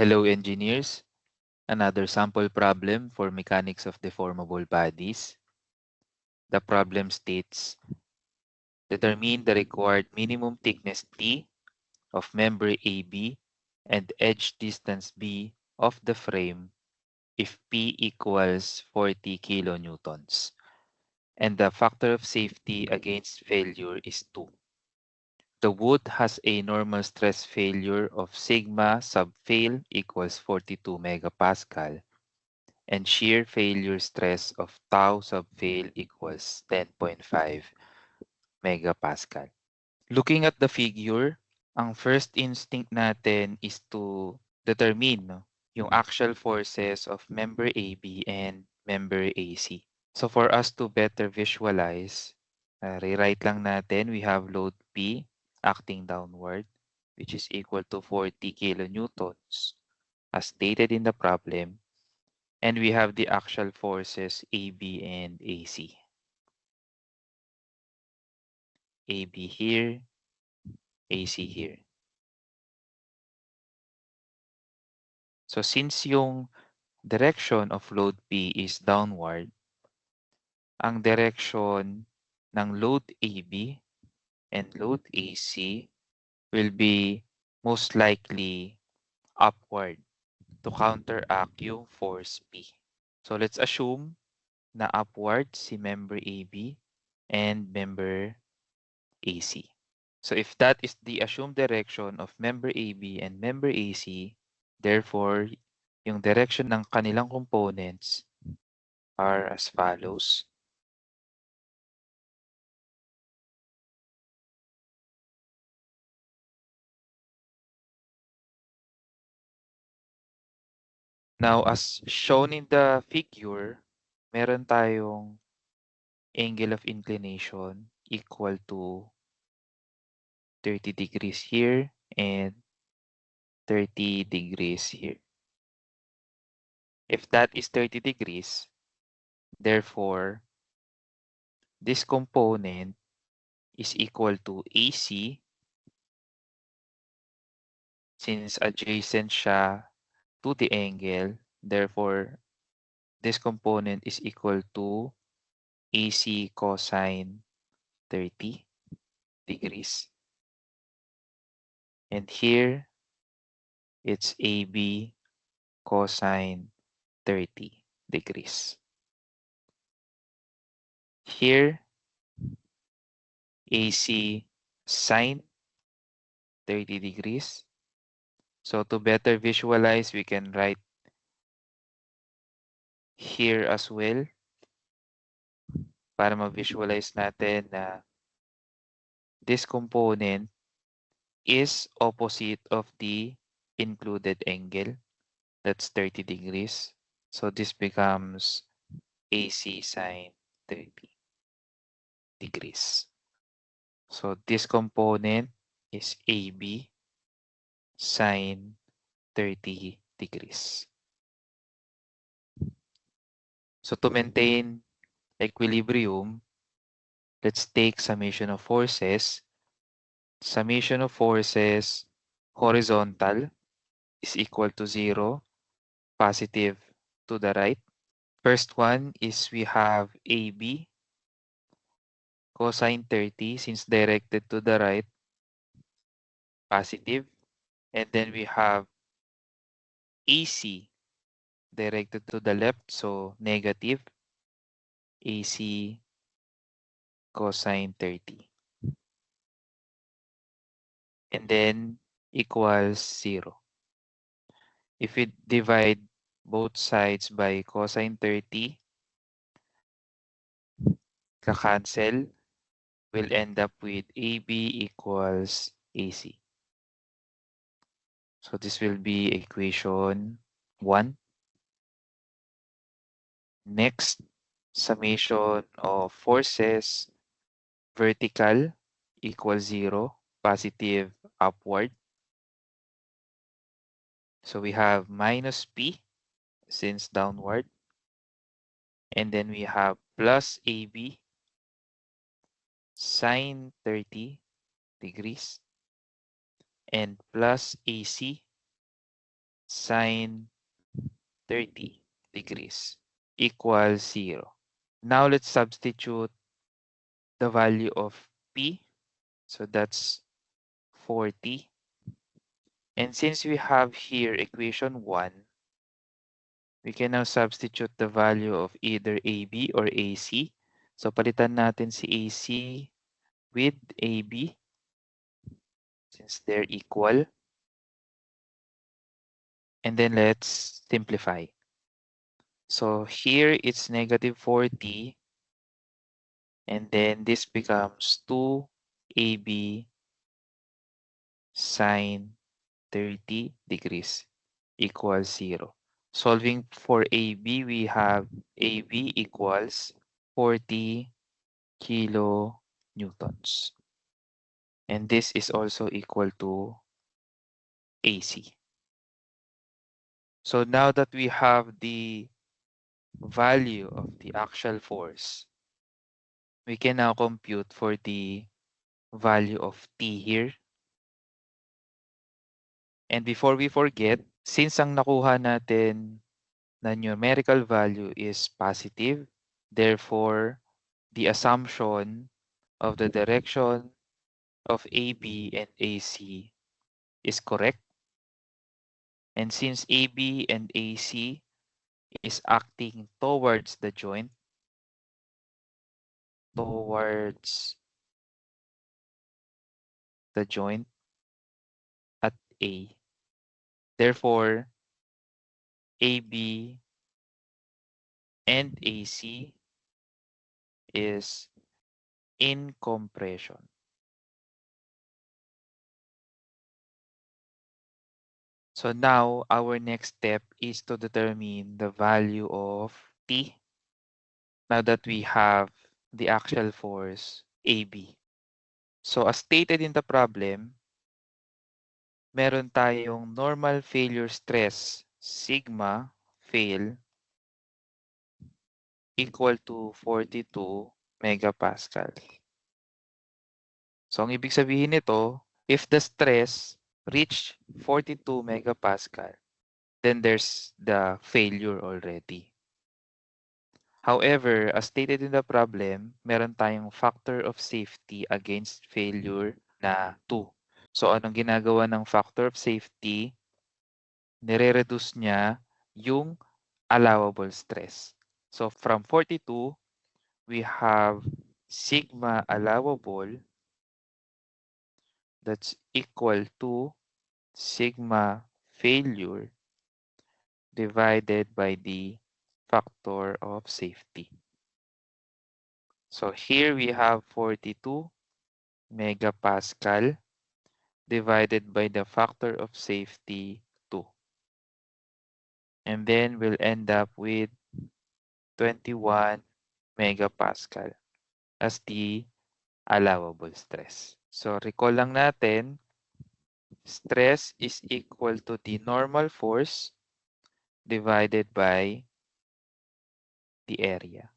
Hello engineers, another sample problem for mechanics of deformable bodies. The problem states, determine the required minimum thickness T of member AB and edge distance B of the frame if P equals 40 kilonewtons and the factor of safety against failure is 2. The wood has a normal stress failure of sigma sub fail equals 42 megapascal and shear failure stress of tau sub fail equals 10.5 megapascal. Looking at the figure, ang first instinct natin is to determine yung actual forces of member AB and member AC. So for us to better visualize, rewrite lang natin, we have load P acting downward, which is equal to 40 kilonewtons as stated in the problem. And we have the actual forces AB and AC. AB here, AC here. So since yung direction of load P is downward, ang direction ng load AB and load AC will be most likely upward to counteract yung force P. So let's assume na upward si member AB and member AC. So if that is the assumed direction of member AB and member AC, therefore, yung direction ng kanilang components are as follows. Now, as shown in the figure, meron tayong angle of inclination equal to 30 degrees here and 30 degrees here. If that is 30 degrees, therefore, this component is equal to AC since adjacent siya to the angle. Therefore, this component is equal to AC cosine 30 degrees. And here, it's AB cosine 30 degrees. Here, AC sine 30 degrees. So to better visualize, we can write here as well para ma-visualize natin na this component is opposite of the included angle. That's 30 degrees. So this becomes AC sine 30 degrees. So this component is AB sine 30 degrees. So to maintain equilibrium, let's take summation of forces. Summation of forces horizontal is equal to 0, positive to the right. First one is we have AB cosine 30 since directed to the right, positive. And then we have AC directed to the left, so negative. AC cosine 30. And then equals 0. If we divide both sides by cosine 30, ka-cancel, we'll end up with AB equals AC. So this will be equation 1. Next, summation of forces vertical equals 0, positive upward. So we have minus P since downward. And then we have plus AB sine 30 degrees and plus AC sine 30 degrees equals 0. Now let's substitute the value of P. So that's 40. And since we have here equation 1, we can now substitute the value of either AB or AC. So palitan natin si AC with AB since they're equal. And then let's simplify. So here it's negative 40. And then this becomes 2AB sine 30 degrees equals 0. Solving for AB, we have AB equals 40 kilonewtons. And this is also equal to AC. So now that we have the value of the axial force, we can now compute for the value of T here. And before we forget, since ang nakuha natin na numerical value is positive, therefore, the assumption of the direction of AB and AC is correct. And since AB and AC is acting towards the joint, at A. Therefore, AB and AC is in compression. So now our next step is to determine the value of T now that we have the axial force AB. So as stated in the problem, meron tayong normal failure stress sigma fail equal to 42 megapascal. So ang ibig sabihin nito, if the stress reach 42 megapascal, then there's the failure already. However, as stated in the problem, meron tayong factor of safety against failure na 2. So anong ginagawa ng factor of safety? Nire-reduce niya yung allowable stress. So from 42, we have sigma allowable that's equal to sigma failure divided by the factor of safety. So here we have 42 megapascal divided by the factor of safety 2. And then we'll end up with 21 megapascal as the allowable stress. So recall lang natin, stress is equal to the normal force divided by the area.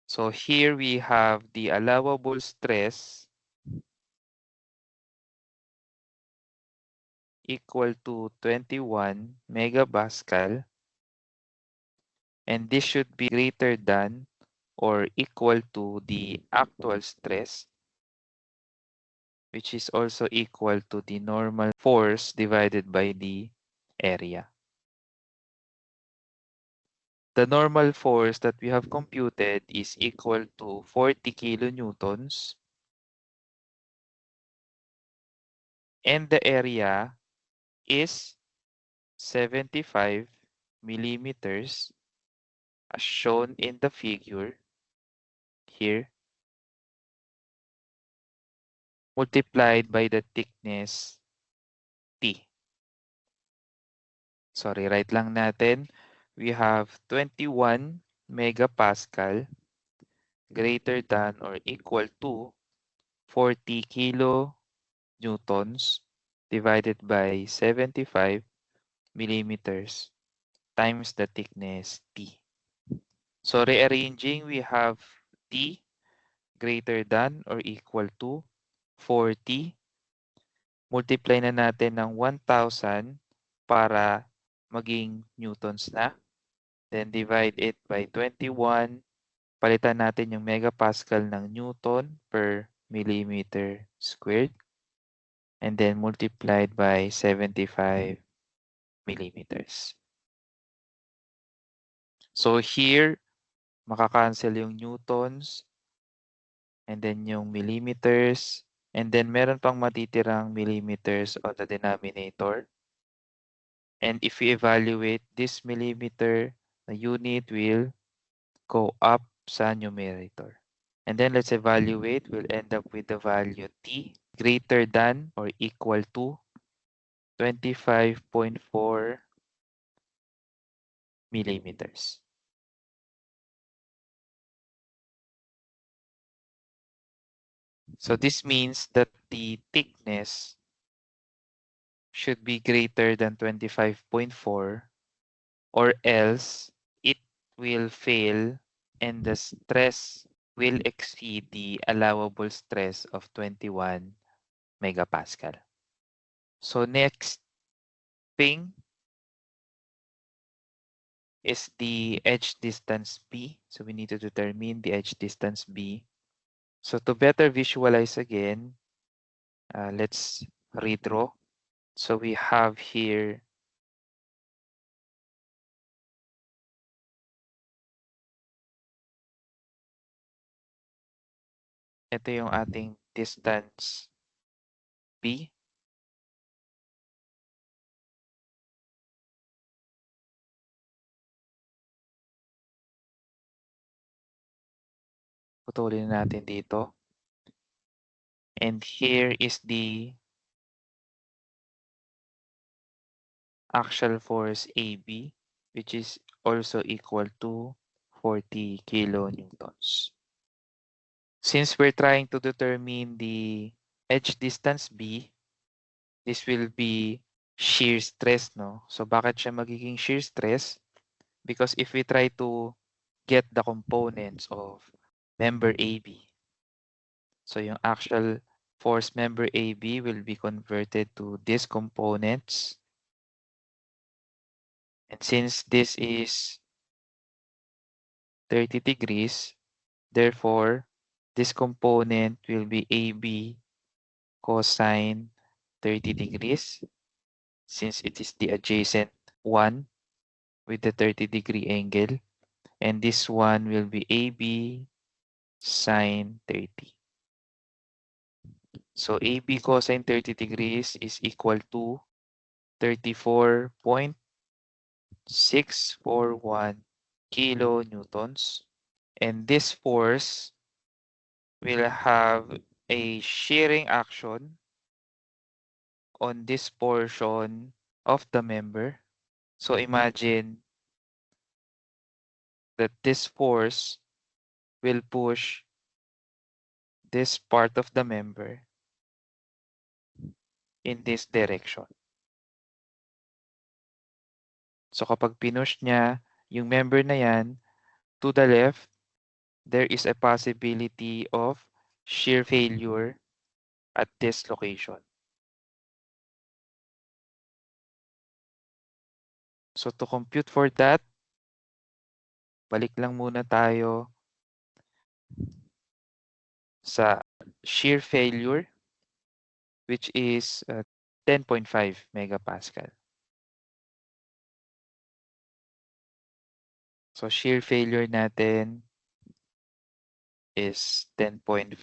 So here we have the allowable stress equal to 21 megapascal, and this should be greater than or equal to the actual stress, which is also equal to the normal force divided by the area. The normal force that we have computed is equal to 40 kilonewtons, and the area is 75 millimeters as shown in the figure here, multiplied by the thickness T. So rewrite lang natin. We have 21 megapascal greater than or equal to 40 kilonewtons divided by 75 millimeters times the thickness T. So rearranging, we have T greater than or equal to 40. Multiply na natin ng 1,000 para maging newtons na. Then divide it by 21. Palitan natin yung megapascal ng newton per millimeter squared. And then multiplied by 75 millimeters. So here, makakancel yung newtons, and then yung millimeters, and then meron pang matitirang millimeters on the denominator. And if we evaluate this millimeter, the unit will go up sa numerator. And then let's evaluate, we'll end up with the value T greater than or equal to 25.4 millimeters. So this means that the thickness should be greater than 25.4 or else it will fail and the stress will exceed the allowable stress of 21 megapascal. So next thing is the edge distance B. So we need to determine the edge distance B. So to better visualize again, let's redraw. So we have here ito yung ating distance B. Putulin natin dito. And here is the axial force AB, which is also equal to 40 kilonewtons. Since we're trying to determine the edge distance B, this will be shear stress, no? So bakit siya magiging shear stress? Because if we try to get the components of member AB, so yung actual force member AB will be converted to these components. And since this is 30 degrees, therefore, this component will be AB cosine 30 degrees, since it is the adjacent one with the 30-degree angle. And this one will be AB sine 30. So AB cosine 30 degrees is equal to 34.641 kilonewtons. And this force will have a shearing action on this portion of the member. So imagine that this force will push this part of the member in this direction. So kapag pinush niya yung member na yan to the left, there is a possibility of shear failure at this location. So to compute for that, balik lang muna tayo sa shear failure, which is 10.5 megapascal. So shear failure natin is 10.5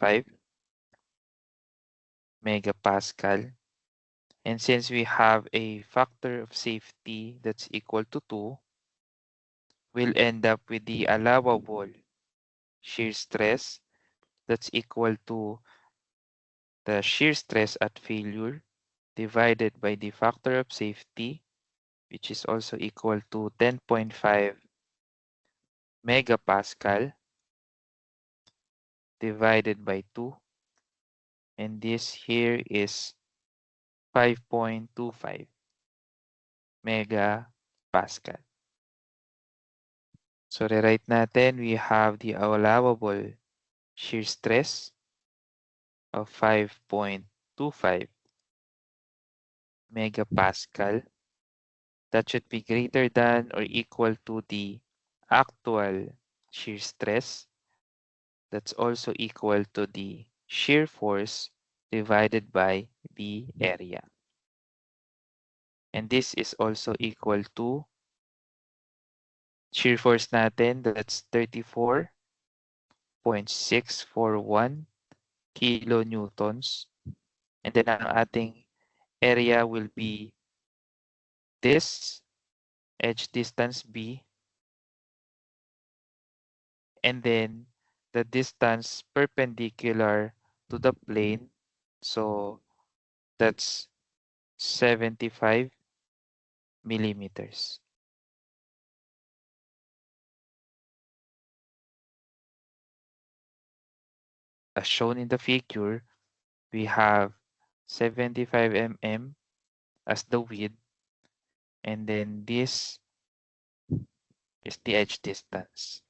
megapascal. And since we have a factor of safety that's equal to 2, we'll end up with the allowable shear stress that's equal to the shear stress at failure divided by the factor of safety, which is also equal to 10.5 megapascal divided by 2. And this here is 5.25 megapascal. So rewrite natin, we have the allowable shear stress of 5.25 megapascal that should be greater than or equal to the actual shear stress that's also equal to the shear force divided by the area. And this is also equal to shear force natin, that's 34.641 kilonewtons. And then ang ating area will be this edge distance B, and then the distance perpendicular to the plane. So that's 75 millimeters. As shown in the figure, we have 75 mm as the width, and then this is the edge distance.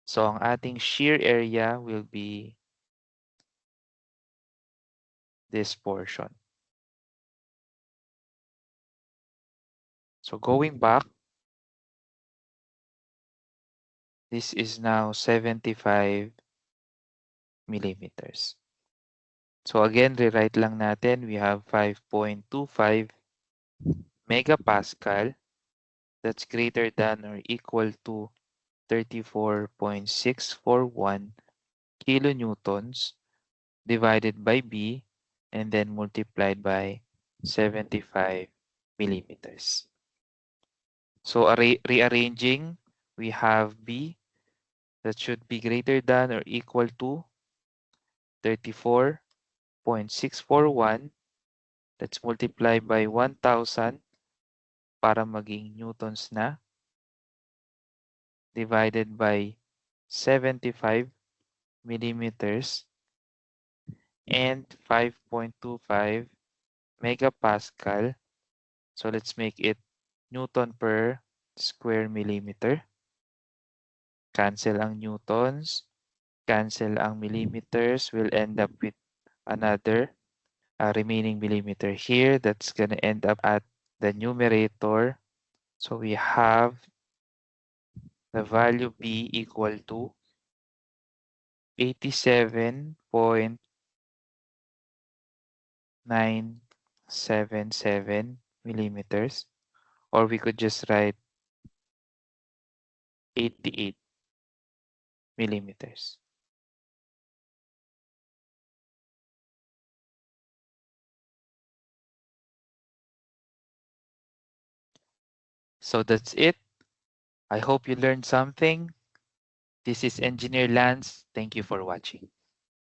So ang ating shear area will be this portion. So going back, this is now 75 millimeters. So again, rewrite lang natin. We have 5.25 megapascal. That's greater than or equal to 34.641 kilonewtons divided by B and then multiplied by 75 millimeters. So rearranging, we have B that should be greater than or equal to 34.641. Let's multiply by 1,000 para maging newtons na, divided by 75 millimeters and 5.25 megapascal. So let's make it Newton per square millimeter. Cancel ang newtons, cancel ang millimeters. We'll end up with another remaining millimeter here. That's going to end up at the numerator. So we have the value B equal to 87.977 millimeters, or we could just write 88 millimeters. So that's it. I hope you learned something. This is Engineer Lance. Thank you for watching.